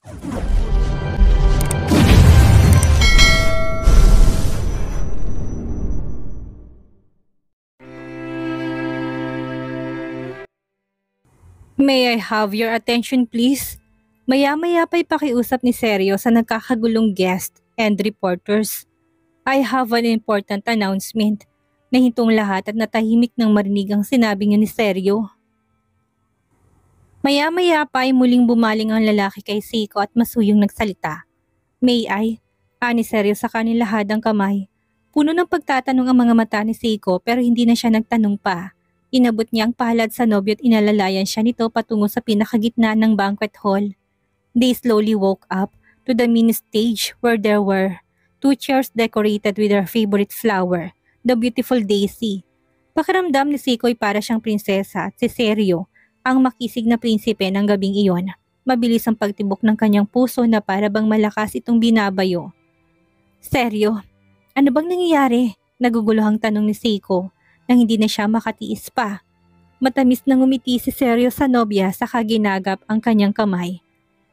May I have your attention please? Maya-maya pa'y pakiusap ni Seryo sa nagkakagulong guest and reporters. I have an important announcement. Nahintong lahat at natahimik nang marinig ang sinabi niya ni Seryo. Maya-maya pa ay muling bumaling ang lalaki kay Seiko at masuyong nagsalita. May I? Ani Seryo sa kanilahadang kamay. Puno ng pagtatanong ang mga mata ni Seiko pero hindi na siya nagtanong pa. Inabot niya ang palad sa nobyo at inalalayan siya nito patungo sa pinakagitna ng banquet hall. They slowly woke up to the mini stage where there were 2 chairs decorated with their favorite flower, the beautiful daisy. Pakiramdam ni Seiko ay para siyang prinsesa at si Seryo, ang makisig na prinsipe ng gabing iyon. Mabilis ang pagtibok ng kanyang puso na para bang malakas itong binabayo. Seryo, ano bang nangyayari? Naguguluhang tanong ni Seiko nang hindi na siya makatiis pa. Matamis na ngumiti si Seryo sa nobya saka ginagap ang kanyang kamay.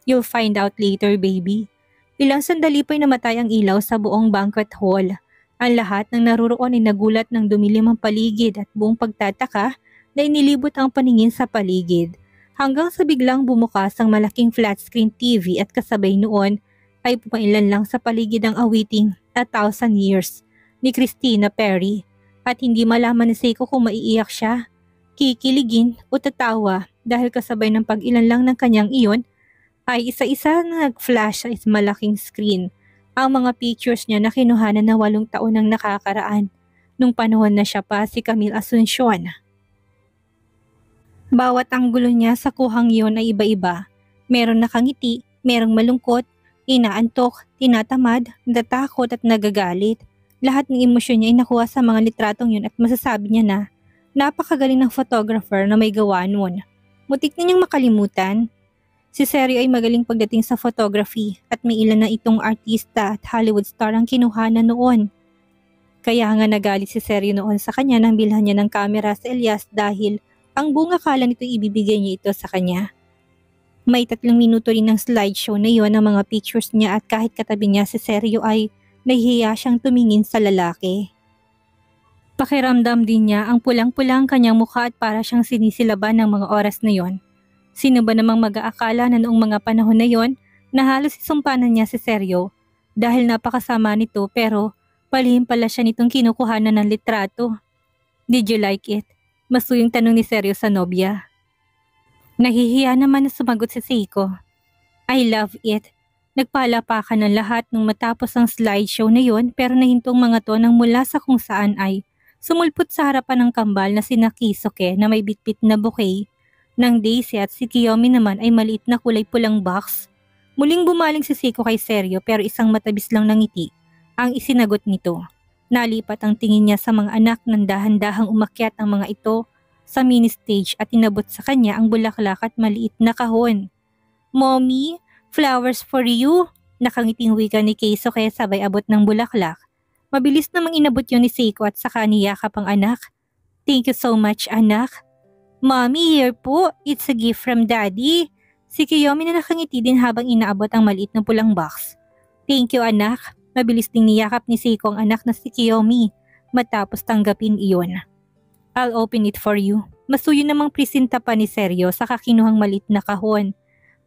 You'll find out later, baby. Ilang sandali pa'y namatay ang ilaw sa buong banquet hall. Ang lahat ng naruroon ay nagulat ng dumilim ang paligid at buong pagtataka na inilibot ang paningin sa paligid. Hanggang sa biglang bumukas ang malaking flat screen TV at kasabay noon ay pumailan lang sa paligid ang awiting A Thousand Years ni Christina Perri. At hindi malaman ni Seiko kung maiiyak siya, kikiligin o tatawa dahil kasabay ng pag-ilan lang ng kanyang iyon ay isa-isa na nag-flash sa malaking screen ang mga pictures niya na kinuhanan na 8 taon nang nakakaraan nung panahon na siya pa si Camille Asuncion. Bawat anggulo niya sa kuhang iyon ay iba-iba. Meron nakangiti, merong malungkot, inaantok, tinatamad, natatakot at nagagalit. Lahat ng emosyon niya ay nakuha sa mga litratong yun at masasabi niya na napakagaling ng photographer na may gawa nun. Mutik na niyang makalimutan. Si Seryo ay magaling pagdating sa photography at may ilan na itong artista at Hollywood star ang kinuhanan noon. Kaya nga nagalit si Seryo noon sa kanya nang bilhan niya ng kamera sa Elias dahil ang buong akala nito ibibigay niya ito sa kanya. May 3 minuto rin ng slideshow na iyon ng mga pictures niya at kahit katabi niya si Seryo ay nahihiya siyang tumingin sa lalaki. Pakiramdam din niya ang pulang-pulang kanyang mukha at para siyang sinisilaban ng mga oras na yon. Sino ba namang mag-aakala na noong mga panahon na yon na halos isumpanan niya si Seryo dahil napakasama nito pero palihim pala siya nitong kinukuhanan ng litrato. Did you like it? Masuyong tanong ni Seryo sa nobya. Nahihiya naman na sumagot si Seiko. I love it. Nagpalapakan ng lahat nung matapos ang slideshow na yon pero nahintong mga to nang mula sa kung saan ay sumulpot sa harapan ng kambal na sina Kisuke na may bitbit na bouquet ng daisy at si Kiyomi naman ay maliit na kulay pulang box. Muling bumaling si Seiko kay Seryo pero isang matabis lang ng ngiti ang isinagot nito. Nalipat ang tingin niya sa mga anak ng dahan-dahang umakyat ang mga ito sa mini stage at inabot sa kanya ang bulaklak at maliit na kahon. Mommy, flowers for you, nakangiting wika ni Keiso kaya sabay abot ng bulaklak. Mabilis namang inabot yun ni Seiko at saka niyakap ang anak. Thank you so much, anak. Mommy, here po, it's a gift from Daddy. Si Kiyomi na nakangiti din habang inaabot ang maliit na pulang box. Thank you, anak. Mabilis ding niyakap ni Seiko ang anak na si Kiyomi matapos tanggapin iyon. I'll open it for you. Masuyo namang presinta pa ni Seryo sa kakinuhang maliit na kahon.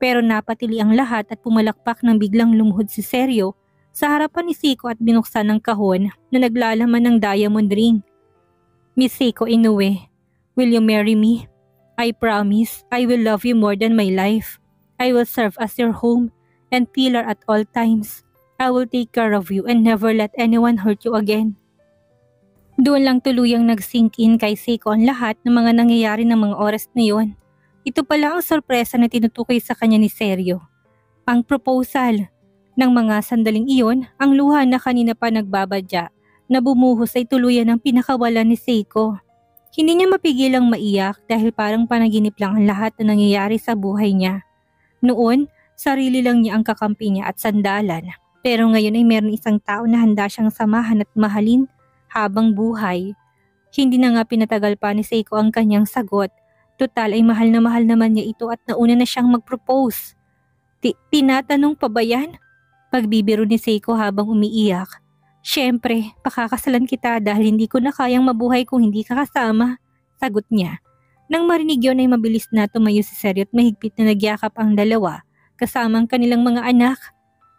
Pero napatili ang lahat at pumalakpak nang biglang lumuhod si Seryo sa harapan ni Seiko at binuksan ang kahon na naglalaman ng diamond ring. Miss Seiko Inoue, will you marry me? I promise I will love you more than my life. I will serve as your home and pillar at all times. I will take care of you and never let anyone hurt you again. Doon lang tuluyang nag-sink in kay Seiko ang lahat ng mga nangyayari ng mga oras na yon. Ito pala ang sorpresa na tinutukoy sa kanya ni Seryo. Ang proposal. Ng mga sandaling iyon, ang luha na kanina pa nagbabadya na bumuhos ay tuluyan ng pinakawalan ni Seiko. Hindi niya mapigilang maiyak dahil parang panaginip lang ang lahat na nangyayari sa buhay niya. Noon, sarili lang niya ang kakampi niya at sandalan. Pero ngayon ay meron isang tao na handa siyang samahan at mahalin habang buhay. Hindi na nga pinatagal pa ni Seiko ang kanyang sagot. Total ay mahal na mahal naman niya ito at nauna na siyang mag-propose. Tinatanong pa ba yan? Pagbibiro ni Seiko habang umiiyak. Siyempre, pakakasalan kita dahil hindi ko na kayang mabuhay kung hindi ka kasama. Sagot niya. Nang marinig yun ay mabilis na tumayo si Seryo at mahigpit na nagyakap ang dalawa kasama ang kanilang mga anak.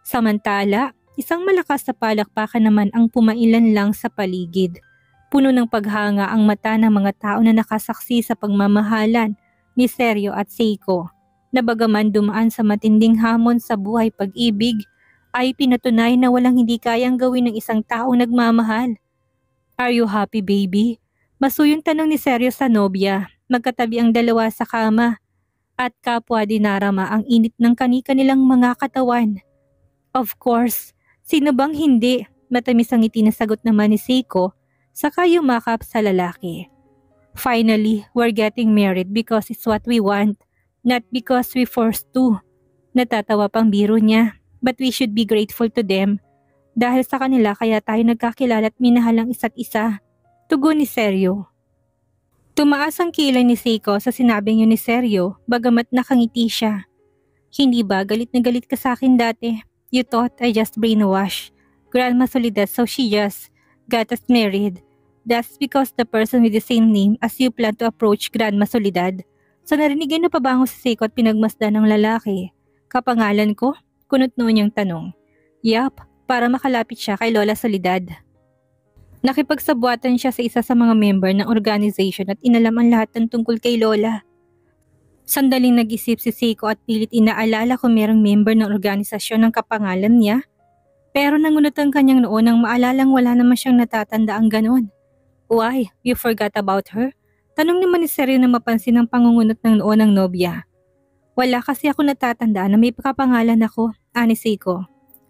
Samantala, isang malakas na palakpakan naman ang pumailan lang sa paligid. Puno ng paghanga ang mata ng mga tao na nakasaksi sa pagmamahalan ni Seryo at Seiko. Na bagaman dumaan sa matinding hamon sa buhay pag-ibig, ay pinatunay na walang hindi kayang gawin ng isang taong nagmamahal. Are you happy, baby? Masuyong tanong ni Seryo sa nobya. Magkatabi ang dalawa sa kama at kapwa dinarama ang init ng kani-kanilang mga katawan. Of course, sino bang hindi? Matamis ang ngiti na sagot naman ni Seiko saka yumakap sa lalaki. Finally, we're getting married because it's what we want, not because we forced to. Natatawa pang biro niya, but we should be grateful to them. Dahil sa kanila kaya tayo nagkakilala at minahal ang isa't isa. Tugon ni Seryo. Tumaas ang kilay ni Seiko sa sinabing yun ni Seryo bagamat nakangiti siya. Hindi ba galit na galit ka sa akin dati? You thought I just brainwashed Grandma Soledad so she just got us married. That's because the person with the same name as you plan to approach Grandma Soledad. So narinig na pabango si Seiko at pinagmasdan ng lalaki. Kapangalan ko? Kunot noon niyang tanong. Yap, para makalapit siya kay Lola Soledad. Nakipagsabuatan siya sa isa sa mga member ng organization at inalam ang lahat ng tungkol kay Lola. Sandaling nag-isip si Seiko at pilit inaalala kung merong member ng organisasyon ng kapangalan niya. Pero nangunot ang kanyang noon nang maalalang wala naman siyang natatanda ang ganon. Why? You forgot about her? Tanong naman ni Seryo na mapansin ang pangungunot ng noon ng nobya. Wala kasi ako natatanda na may kapangalan ako, ani Seiko.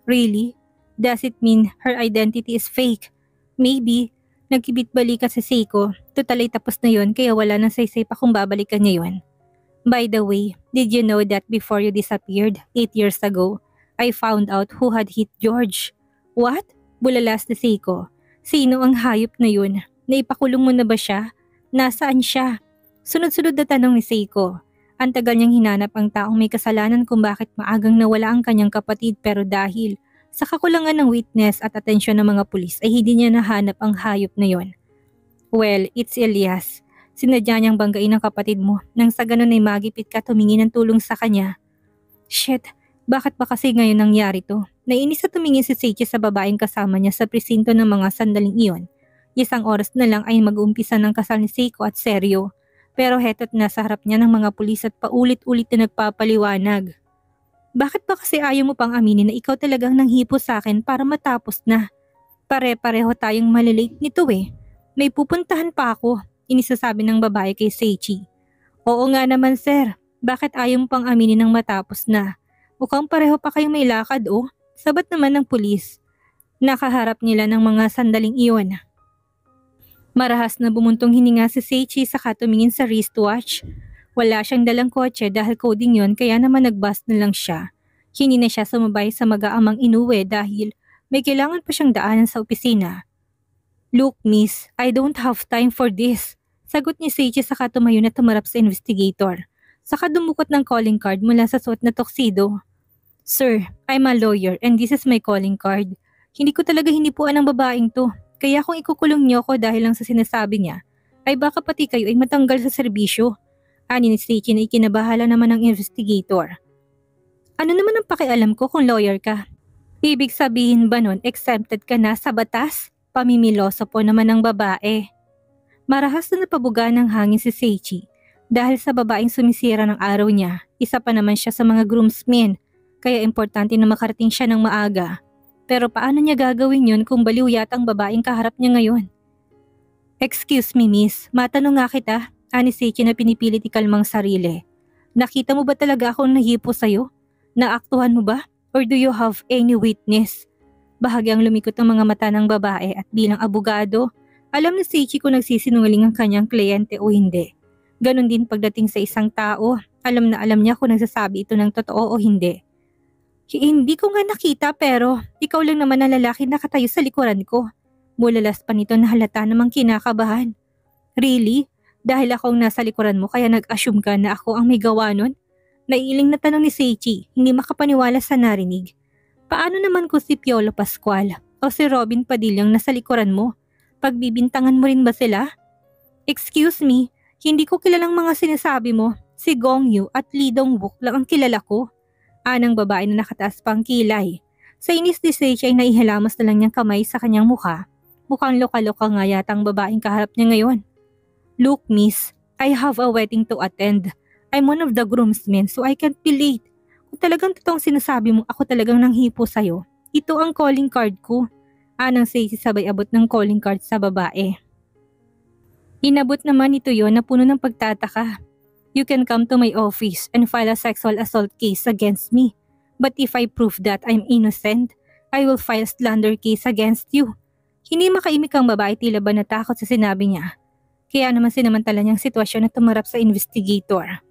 Really? Does it mean her identity is fake? Maybe, nagkibit-balikan si Seiko, tutalay tapos na yun kaya wala nang saysay pa kung babalikan niya yun. By the way, did you know that before you disappeared 8 years ago, I found out who had hit George? What? Bulalas ni Seiko. Sino ang hayop na yun? Naipakulong mo na ba siya? Nasaan siya? Sunod-sunod na tanong ni Seiko. Ang tagal niyang hinanap ang taong may kasalanan kung bakit maagang nawala ang kanyang kapatid pero dahil sa kakulangan ng witness at atensyon ng mga pulis ay hindi niya nahanap ang hayop na yon. Well, it's Elias. Sinadya niyang banggain ang kapatid mo nang sa ganun ay magipit ka tumingin ng tulong sa kanya. Shit, bakit ba kasi ngayon nangyari to? Nainis na tumingin si Seichi sa babaeng kasama niya sa presinto ng mga sandaling iyon. Isang oras na lang ay mag-uumpisa ng kasal ni Seiko at Seryo. Pero heto't nasa harap niya ng mga pulis at paulit-ulit na nagpapaliwanag. Bakit ba kasi ayaw mo pang aminin na ikaw talagang nanghipo sa akin para matapos na? Pare-pareho tayong malilate nito eh. May pupuntahan pa ako, inisasabi ng babae kay Seichi. Oo nga naman sir, bakit ayaw mo pang aminin ng matapos na? Mukhang pareho pa kayong may lakad oh, sabat naman ng pulis. Nakaharap nila ng mga sandaling iyon. Marahas na bumuntong hininga si Seichi saka tumingin sa wristwatch. Wala siyang dalang kotse dahil coding yon kaya naman nag-bus na lang siya. Hindi na siya sumabay sa mag-aamang inuwi dahil may kailangan pa siyang daanan sa opisina. Look miss, I don't have time for this. Sagot ni Seichi saka tumayo na tumarap sa investigator. Saka dumukot ng calling card mula sa suot na tuxedo. Sir, I'm a lawyer and this is my calling card. Hindi ko talaga hinipuan ang babaeng to. Kaya kung ikukulong niyo ko dahil lang sa sinasabi niya, ay baka pati kayo ay matanggal sa serbisyo. Ani ni Seichi na ikinabahala naman ng investigator. Ano naman ang pakialam ko kung lawyer ka? Ibig sabihin ba nun exempted ka na sa batas? Pamimiloso po naman ng babae. Marahas na napabuga ng hangin si Seichi dahil sa babaeng sumisira ng araw niya. Isa pa naman siya sa mga groomsmen kaya importante na makarating siya ng maaga. Pero paano niya gagawin yun kung baliw yata ang babaeng kaharap niya ngayon? Excuse me miss, matanong nga kita, ani Seichi na pinipilit ikalmang sarili. Nakita mo ba talaga akong nahipo sa'yo? Naaktuhan mo ba? Or do you have any witness? Bahagyang lumikot ang mga mata ng babae at bilang abogado, alam ni Seichi kung nagsisinungaling ang kanyang kliyente o hindi. Ganon din pagdating sa isang tao, alam na alam niya kung nagsasabi ito ng totoo o hindi. Hindi ko nga nakita pero ikaw lang naman ang lalaki nakatayo sa likuran ko. Mulalas pa nito na halata namang kinakabahan. Really? Dahil akong nasa likuran mo kaya nag-assume ka na ako ang may gawa nun? Naiiling na tanong ni Seichi, hindi makapaniwala sa narinig. Paano naman kung si Piolo Pascual o si Robin Padilyang nasa likuran mo? Pagbibintangan mo rin ba sila? Excuse me, hindi ko kilalang mga sinasabi mo. Si Gong Yu at Lee Dong-wook lang ang kilala ko. Anang babae na nakataas pang kilay. Sa inis ni Seichi ay naihilamos na lang niyang kamay sa kanyang mukha. Mukhang loka-loka nga yata ang babaeng kaharap niya ngayon. Look miss, I have a wedding to attend. I'm one of the groomsmen so I can't be late. Kung talagang totoong sinasabi mo ako talagang nanghipo sa'yo, ito ang calling card ko. Anang Seichi sabay abot ng calling card sa babae. Inabot naman ito yon na puno ng pagtataka. You can come to my office and file a sexual assault case against me. But if I prove that I'm innocent, I will file a slander case against you. Hindi makaimik ang babae, tila ba natakot sa sinabi niya. Kaya naman sinamantala niyang sitwasyon na tumarap sa investigator.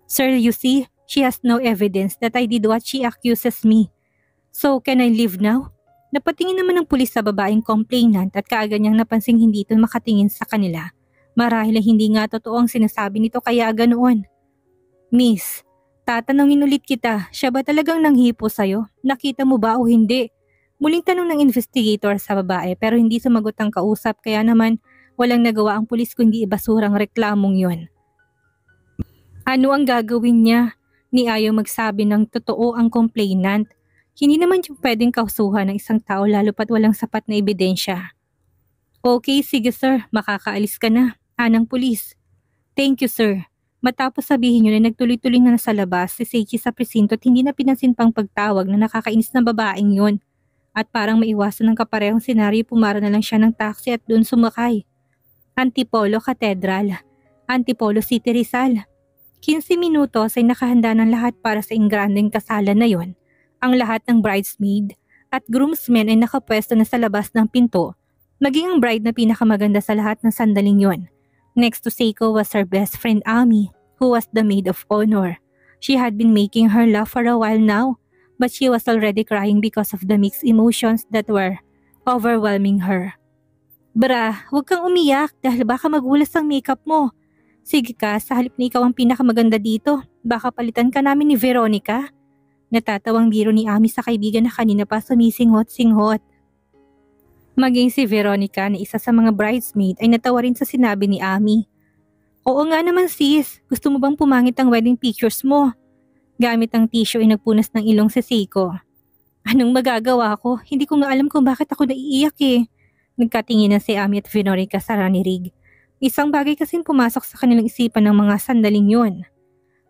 Sir, you see, she has no evidence that I did what she accuses me. So can I leave now? Napatingin naman ng pulis sa babaeng complainant at kaagad niyang napansing hindi ito makatingin sa kanila. Marahil ay hindi nga totoo ang sinasabi nito kaya ganoon. Miss, tatanungin ulit kita, siya ba talagang nanghipo sa'yo? Nakita mo ba o hindi? Muling tanong ng investigator sa babae pero hindi sumagot ang kausap kaya naman walang nagawa ang pulis kundi ibasurang reklamong yon. Ano ang gagawin niya? Ni ayaw magsabi ng totoo ang complainant. Hindi naman yung pwedeng kausuhan ng isang tao lalo pat walang sapat na ebidensya. Okay, sige sir, makakaalis ka na. Anang pulis. Thank you sir. Matapos sabihin niyo na nagtuloy-tuloy na nasa labas si Seichi sa presinto at hindi na pinansin pang pagtawag na nakakainis na babaeng yon. At parang maiwasan ng kaparehong senaryo pumara na lang siya ng taxi at doon sumakay. Antipolo Cathedral, Antipolo City Rizal. 15 minutos ay nakahanda ng lahat para sa ingrandeng kasalan na yon. Ang lahat ng bridesmaid at groomsmen ay nakapwesto na sa labas ng pinto. Maging ang bride na pinakamaganda sa lahat ng sandaling yon. Next to Seiko was her best friend Ami, who was the maid of honor. She had been making her laugh for a while now, but she was already crying because of the mixed emotions that were overwhelming her. Bra, huwag kang umiyak dahil baka magulas ang makeup mo. Sige ka, sa halip na ikaw ang pinakamaganda dito, baka palitan ka namin ni Veronica. Natatawang biro ni Ami sa kaibigan na kanina pa sumisinghot-singhot. Maging si Veronica na isa sa mga bridesmaid ay natawa rin sa sinabi ni Ami. Oo nga naman sis, gusto mo bang pumangit ang wedding pictures mo? Gamit ang tissue ay nagpunas ng ilong si Seiko. Anong magagawa ko? Hindi ko nga alam kung bakit ako naiiyak eh. Nagkatingin na si Ami at Veronica sa ranirig. Isang bagay kasing pumasok sa kanilang isipan ng mga sandaling yun.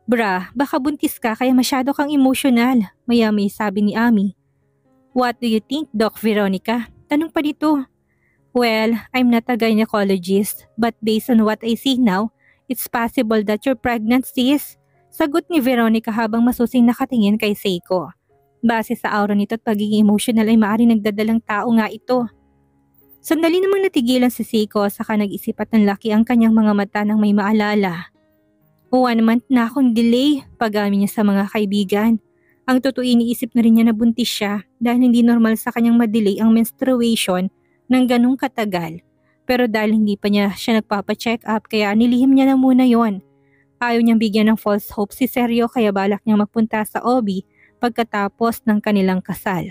Bra, baka buntis ka kaya masyado kang emosyonal, maya-may sabi ni Ami. What do you think, Doc Veronica? Tanong pa dito. Well, I'm not a gynecologist, but based on what I see now, it's possible that you're pregnant sis. Sagot ni Veronica habang masusing nakatingin kay Seiko. Base sa aura nito at pagiging emotional ay maaaring nagdadalang tao nga ito. Sandali namang natigilan si Seiko saka nag-isip at nanlaki ang kanyang mga mata nang may maalala. 1 month na akong delay, pag-amin niya sa mga kaibigan. Ang totoo iniisip na rin niya na buntis siya dahil hindi normal sa kanyang madelay ang menstruation ng ganong katagal. Pero dahil hindi pa niya siya nagpapa-check up kaya nilihim niya na muna yon. Ayaw niyang bigyan ng false hope si Sergio kaya balak niyang magpunta sa OB pagkatapos ng kanilang kasal.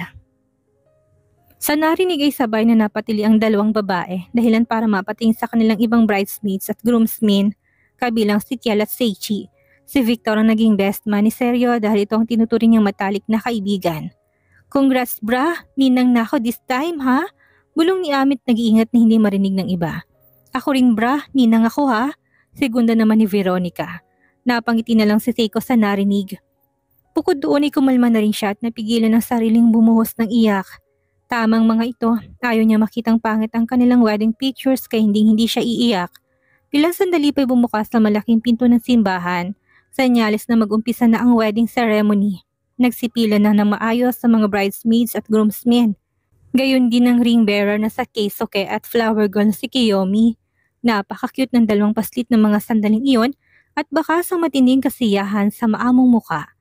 Sa narinig ay sabay na napatili ang dalawang babae dahilan para mapatingin sa kanilang ibang bridesmaids at groomsmen kabilang si Kiel at Seichi. Si Victor ang naging best man ni Sergio dahil ito ang tinuturing niyang matalik na kaibigan. Congrats bra, ninang na ako this time ha? Bulong ni Amit nag-iingat na hindi marinig ng iba. Ako rin bra, ninang ako ha? Segunda naman ni Veronica. Napangiti na lang si Seiko sa narinig. Bukod doon ay kumalma na rin siya at napigilan ng sariling bumuhos ng iyak. Tamang mga ito, ayaw niya makitang pangit ang kanilang wedding pictures kaya hindi siya iiyak. Ilang sandali pa'y bumukas na malaking pinto ng simbahan. Senyales na mag-umpisa na ang wedding ceremony. Nagsipilan na ng maayos sa mga bridesmaids at groomsmen. Gayon din ang ring bearer na sa Keisuke at flower girl si Kiyomi. Napaka-cute ng dalawang paslit ng mga sandaling iyon at bakas ang matinding kasiyahan sa maamong muka.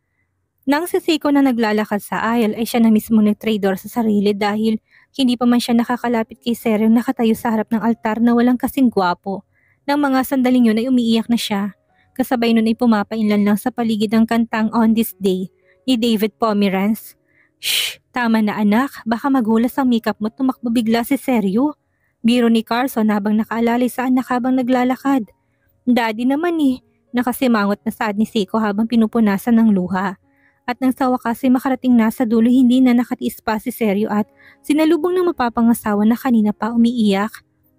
Nang si Seiko na naglalakad sa aisle ay siya na mismo nag-traitor sa sarili dahil hindi pa man siya nakakalapit kay Sergio nakatayo sa harap ng altar na walang kasing gwapo. Nang mga sandaling yun ay umiiyak na siya. Kasabay nun ay pumapainlan lang sa paligid ang kantang On This Day ni David Pomeranz. Shh! Tama na anak, baka maghulas ang makeup mo, tumakbo bigla si Seryo. Biro ni Carson habang nakaalalay sa anak habang naglalakad. Daddy naman nakasimangot na saad ni Seiko habang pinupunasan ng luha. At nang sa wakas ay makarating na sa dulo, hindi na nakatiis pa si Seryo at sinalubong ng mapapangasawa na kanina pa umiiyak.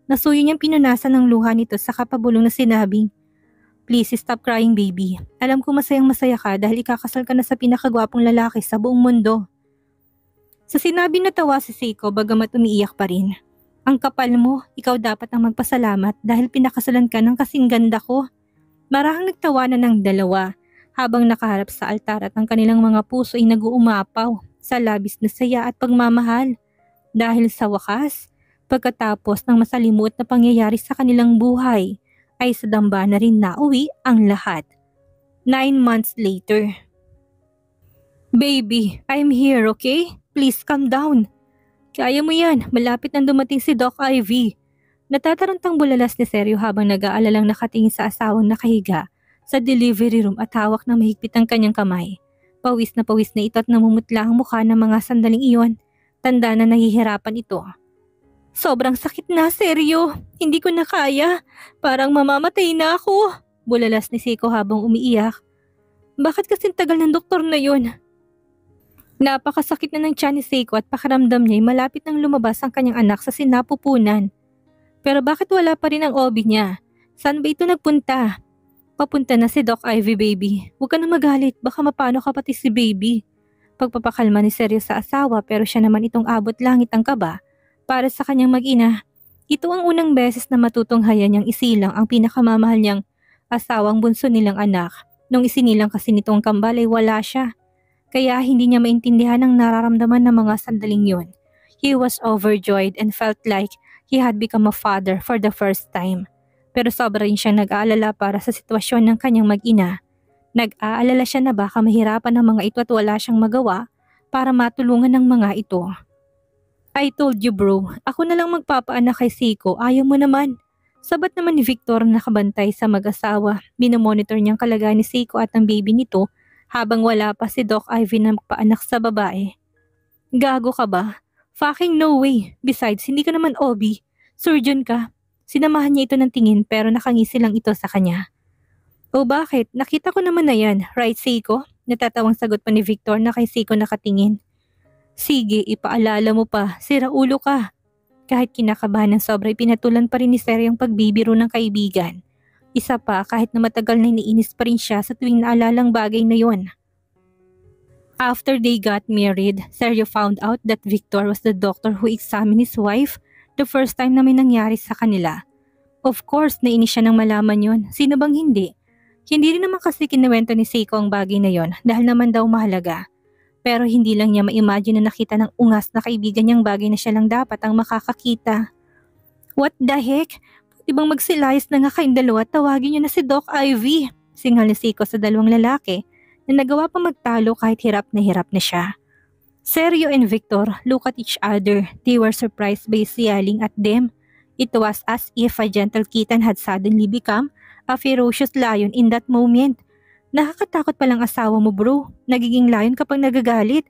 Nasuyo niyang pinunasan ng luha nito sa kapabulong na sinabing, "Please stop crying baby. Alam ko masayang masaya ka dahil ikakasal ka na sa pinakagwapong lalaki sa buong mundo." Sa sinabi na tawa si Seiko bagamat umiiyak pa rin. "Ang kapal mo, ikaw dapat ang magpasalamat dahil pinakasalan ka ng kasing ganda ko." Marahang nagtawanan ng dalawa habang nakaharap sa altar at ang kanilang mga puso ay nag-uumapaw sa labis na saya at pagmamahal. Dahil sa wakas, pagkatapos ng masalimuot na pangyayari sa kanilang buhay, ay sa damba na rin nauwi ang lahat. 9 months later. "Baby, I'm here, okay? Please calm down. Kaya mo yan, malapit nang dumating si Doc Ivy." Natatarantang bulalas ni Seryo habang nag-aalalang nakatingin sa asawang nakahiga sa delivery room at hawak na mahigpit ang kanyang kamay. Pawis na ito at namumutla ang mukha ng mga sandaling iyon. Tanda na nahihirapan ito. "Sobrang sakit na, Seryo. Hindi ko na kaya. Parang mamamatay na ako." Bulalas ni Seiko habang umiiyak. "Bakit kasing tagal ng doktor na yun?" Napakasakit na ng tiyan ni Seiko at pakiramdam niya ay malapit nang lumabas ang kanyang anak sa sinapupunan. Pero bakit wala pa rin ang OB niya? Saan ba ito nagpunta? "Papunta na si Doc Ivy baby. Huwag ka na magalit, baka mapano ka pati si baby." Pagpapakalma ni Seryo sa asawa pero siya naman itong abot langit ang kaba para sa kanyang mag-ina. Ito ang unang beses na matutunghayan niyang isilang ang pinakamamahal niyang asawang bunso nilang anak. Nung isinilang kasi nitong kambal ay wala siya. Kaya hindi niya maintindihan ang nararamdaman ng mga sandaling yun. He was overjoyed and felt like he had become a father for the first time. Pero sobra rin siyang nag-aalala para sa sitwasyon ng kanyang mag-ina. Nag-aalala siya na baka mahirapan ng mga ito at wala siyang magawa para matulungan ng mga ito. "I told you bro, ako na lang magpapaanak kay Seiko, ayaw mo naman." Sabat naman ni Victor na nakabantay sa mag-asawa. Binomonitor niyang kalagayan ni Seiko at ang baby nito habang wala pa si Doc Ivy na magpaanak sa babae. "Gago ka ba? Fucking no way. Besides, hindi ka naman OB. Surgeon ka." Sinamahan niya ito ng tingin pero nakangisi lang ito sa kanya. "O bakit? Nakita ko naman na yan. Right, Seiko?" Natatawang sagot pa ni Victor na kay Seiko nakatingin. "Sige, ipaalala mo pa. Sira ulo ka." Kahit kinakabahan ng sobra, pinatulan pa rin ni Seryo ang pagbibiro ng kaibigan. Isa pa, kahit na matagal na iniinis pa rin siya sa tuwing naalalang bagay na yon. After they got married, Seryo found out that Victor was the doctor who examined his wife the first time na may nangyari sa kanila. Of course, nainis siya nang malaman yon. Sino bang hindi? Hindi rin naman kasi kinuwento ni Seiko ang bagay na yon dahil naman daw mahalaga. Pero hindi lang niya ma-imagine na nakita ng ungas na kaibigan niyang bagay na siya lang dapat ang makakakita. "What the heck? Pwede bang magsilayas na nga kayong dalawa at tawagin niyo na si Doc Ivy?" Singal ni Seiko sa dalawang lalaki na nagawa pa magtalo kahit hirap na siya. Seryo and Victor look at each other. They were surprised by yelling at them. It was as if a gentle kitten had suddenly become a ferocious lion in that moment. "Nakakatakot palang asawa mo bro. Nagiging lion kapag nagagalit."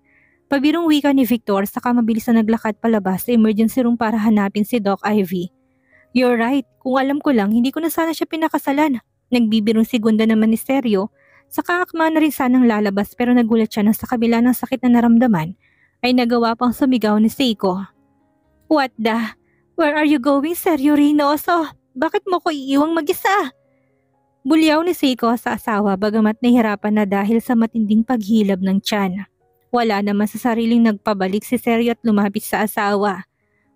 Pabirong wika ni Victor saka mabilis na naglakad palabas sa emergency room para hanapin si Doc Ivy. "You're right. Kung alam ko lang, hindi ko na sana siya pinakasalan." Nagbibirong segunda naman ni Seryo. Saka akma na rin sanang lalabas pero nagulat siya nang sa kabila ng sakit na naramdaman ay nagawa pang sumigaw ni Seiko. "What the? Where are you going, Seryo Reynoso? Bakit mo ko iiwang mag-isa?" Bulyaw ni Seiko sa asawa bagamat nahihirapan na dahil sa matinding paghilab ng tiyan. Wala naman sa sariling nagpabalik si Seryo at lumapit sa asawa.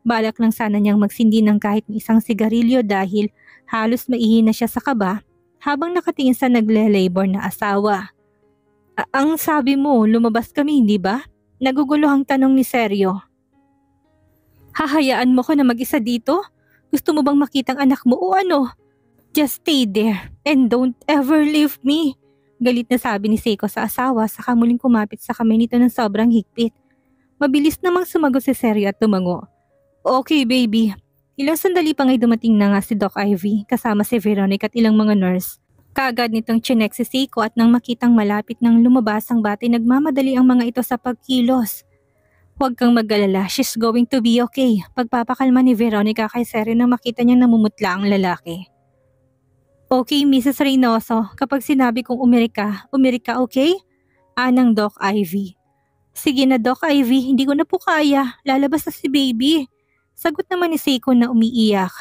Balak lang sana niyang magsindi ng kahit isang sigarilyo dahil halos maihina siya sa kaba habang nakatingin sa nagle-labor na asawa. Ang sabi mo, lumabas kami, hindi ba?" Naguguluhang tanong ni Seryo. "Hahayaan mo ko na mag-isa dito? Gusto mo bang makitang anak mo o ano? Just stay there and don't ever leave me." Galit na sabi ni Seiko sa asawa saka muling kumapit sa kamay nito ng sobrang higpit. Mabilis namang sumagot si Seryo at tumango. "Okay baby." Ilang sandali pa nga'y dumating na nga si Doc Ivy kasama si Veronica at ilang mga nurse. Kaagad nitong chinek si Seiko at nang makitang malapit nang lumabas ang bata nagmamadali ang mga ito sa pagkilos. Huwag kang mag-alala, she's going to be okay. Pagpapakalma ni Veronica kay Seryo nang makita niyang namumutla ang lalaki. Okay, Mrs. Reynoso, kapag sinabi kong umiri ka, okay? Anang Doc Ivy. Sige na Doc Ivy, hindi ko na po kaya. Lalabas na si baby. Sagot naman ni Seiko na umiiyak.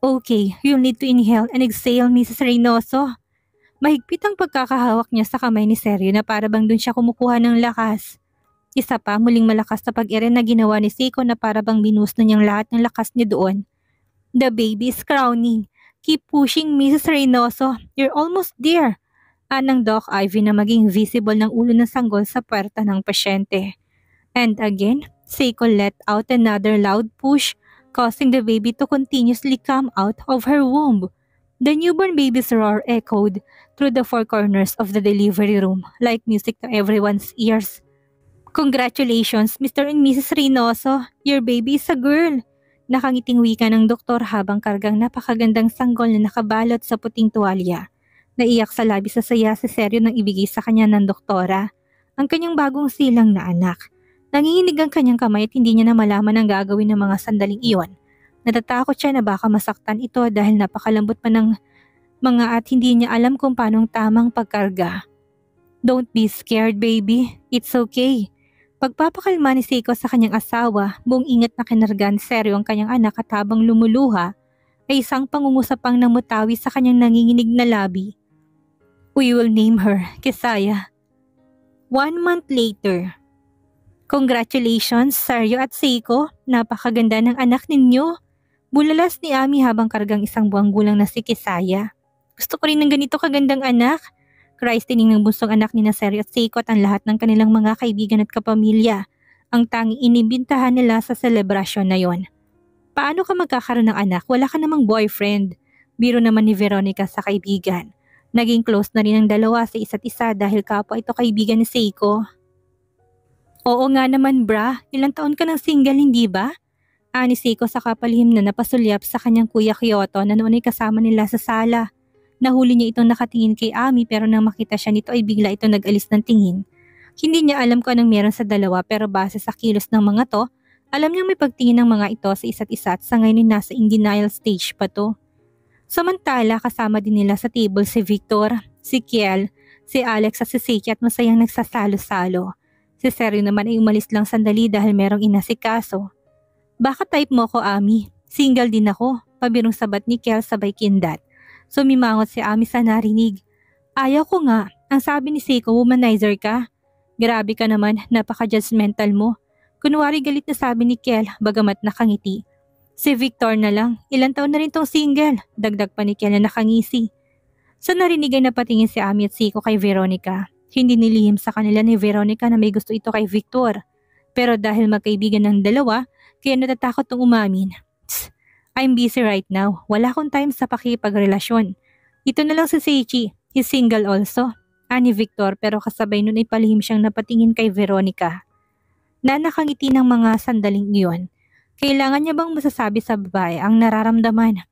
Okay, you'll need to inhale and exhale, Mrs. Reynoso. Mahigpit ang pagkakahawak niya sa kamay ni Seryo na para bang dun siya kumukuha ng lakas. Isa pa, muling malakas na pag-ere na ginawa ni Seiko na para bang binus na niyang lahat ng lakas niya doon. The baby is crowning. Keep pushing, Mrs. Reynoso. You're almost there. Anang Doc Ivy na maging visible ng ulo ng sanggol sa puwerta ng pasyente. And again, Seiko let out another loud push, causing the baby to continuously come out of her womb. The newborn baby's roar echoed through the four corners of the delivery room like music to everyone's ears. Congratulations, Mr. and Mrs. Reynoso. Your baby is a girl. Nakangiting wika ng doktor habang kargang napakagandang sanggol na nakabalot sa puting tuwalya. Naiyak sa labis sa saya si Seryo nang ibigay sa kanya ng doktora ang kanyang bagong silang na anak. Nanginginig ang kanyang kamay at hindi niya na malaman ang gagawin ng mga sandaling iyon. Natatakot siya na baka masaktan ito dahil napakalambot pa ng mga at hindi niya alam kung paanong tamang pagkarga. Don't be scared, baby. It's okay. Pagpapakalma ni Seiko sa kanyang asawa, buong ingat na kinargan Seryo ang kanyang anak at habang lumuluha, ay isang pangungusapang namutawi sa kanyang nanginginig na labi. We will name her Kesaya. 1 month later. Congratulations, Seryo at Seiko. Napakaganda ng anak ninyo. Bulalas ni Ami habang kargang isang buwang gulang na si Kesaya. Gusto ko rin ng ganito kagandang anak. Christine ng bunsong anak ni Seryo at Seiko at ang lahat ng kanilang mga kaibigan at kapamilya. Ang tanging inibintahan nila sa selebrasyon na yon. Paano ka magkakaroon ng anak? Wala ka namang boyfriend. Biro naman ni Veronica sa kaibigan. Naging close na rin ang dalawa sa isa't isa dahil kapwa ito kaibigan ni Seiko. Oo nga naman bra, ilang taon ka ng single hindi ba? Ani Seiko sa kapalihim na napasulyap sa kanyang kuya Kyoto na noon ay kasama nila sa sala. Nahuli niya itong nakatingin kay Ami pero nang makita siya nito ay bigla ito nag-alis ng tingin. Hindi niya alam kung anong meron sa dalawa pero base sa kilos ng mga to, alam niyang may pagtingin ng mga ito sa isa't isa at sa ngayon nasa in denial stage pa to. Samantala kasama din nila sa table si Victor, si Kiel, si Alex at si Seiki at masayang nagsasalo-salo. Si Seryo naman ay umalis lang sandali dahil merong inasikaso. Baka type mo ko Ami, single din ako, pabirong sabat ni Kiel sabay kindat. Sumimangot si Ami sa narinig. Ayaw ko nga, ang sabi ni Seiko womanizer ka. Grabe ka naman, napaka-judgmental mo. Kunwari galit na sabi ni Kiel bagamat nakangiti. Si Victor na lang, ilang taon na rin tong single, dagdag pa ni Kiel na nakangisi. Sa narinig ay napatingin si Ami at Seiko kay Veronica. Hindi nilihim sa kanila ni Veronica na may gusto ito kay Victor. Pero dahil magkaibigan ng dalawa, kaya natatakot tong umamin. I'm busy right now. Wala akong time sa pakipagrelasyon. Ito na lang si Seichi. He's single also. Ani Victor pero kasabay nun ay palihim siyang napatingin kay Veronica. Na nakangiti ng mga sandaling iyon. Kailangan niya bang masasabi sa babae ang nararamdaman?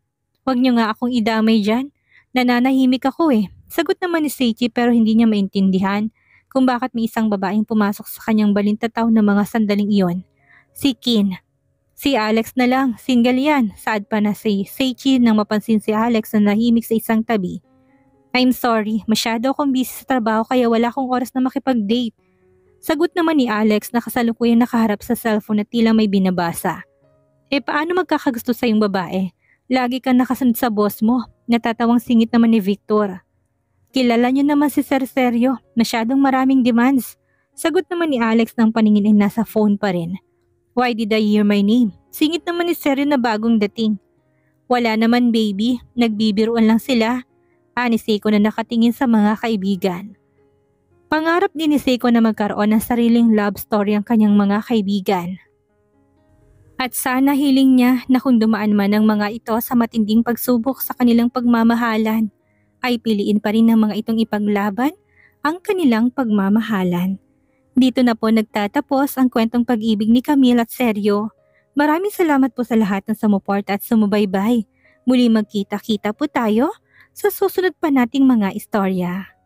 Huwag niyo nga akong idamay dyan. Nananahimik ako eh. Sagot naman ni Seichi pero hindi niya maintindihan kung bakit may isang babaeng pumasok sa kanyang balintataw ng mga sandaling iyon. Si Kin. Si Alex na lang, single yan. Saad pa na si Seichi nang mapansin si Alex na nahimik sa isang tabi. I'm sorry, masyado akong busy sa trabaho kaya wala akong oras na makipag-date. Sagot naman ni Alex na kasalukuyang nakaharap sa cellphone at tila may binabasa. Paano magkakagusto sa yung babae? Lagi kang nakasunod sa boss mo. Natatawang singit naman ni Victor. Kilala niyo naman si Sir Seryo, masyadong maraming demands. Sagot naman ni Alex nang paningin ay nasa phone pa rin. Why did I hear my name? Singit naman ni Seryo na bagong dating. Wala naman baby, nagbibiruan lang sila. Ani Seiko na nakatingin sa mga kaibigan. Pangarap din ni Seiko na magkaroon ng sariling love story ang kanyang mga kaibigan. At sana hiling niya na kung dumaan man ang mga ito sa matinding pagsubok sa kanilang pagmamahalan, ay piliin pa rin ng mga itong ipaglaban ang kanilang pagmamahalan. Dito na po nagtatapos ang kwentong pag-ibig ni Camille at Seryo. Maraming salamat po sa lahat ng sumuporta at sumubaybay. Muli magkita-kita po tayo sa susunod pa nating mga istorya.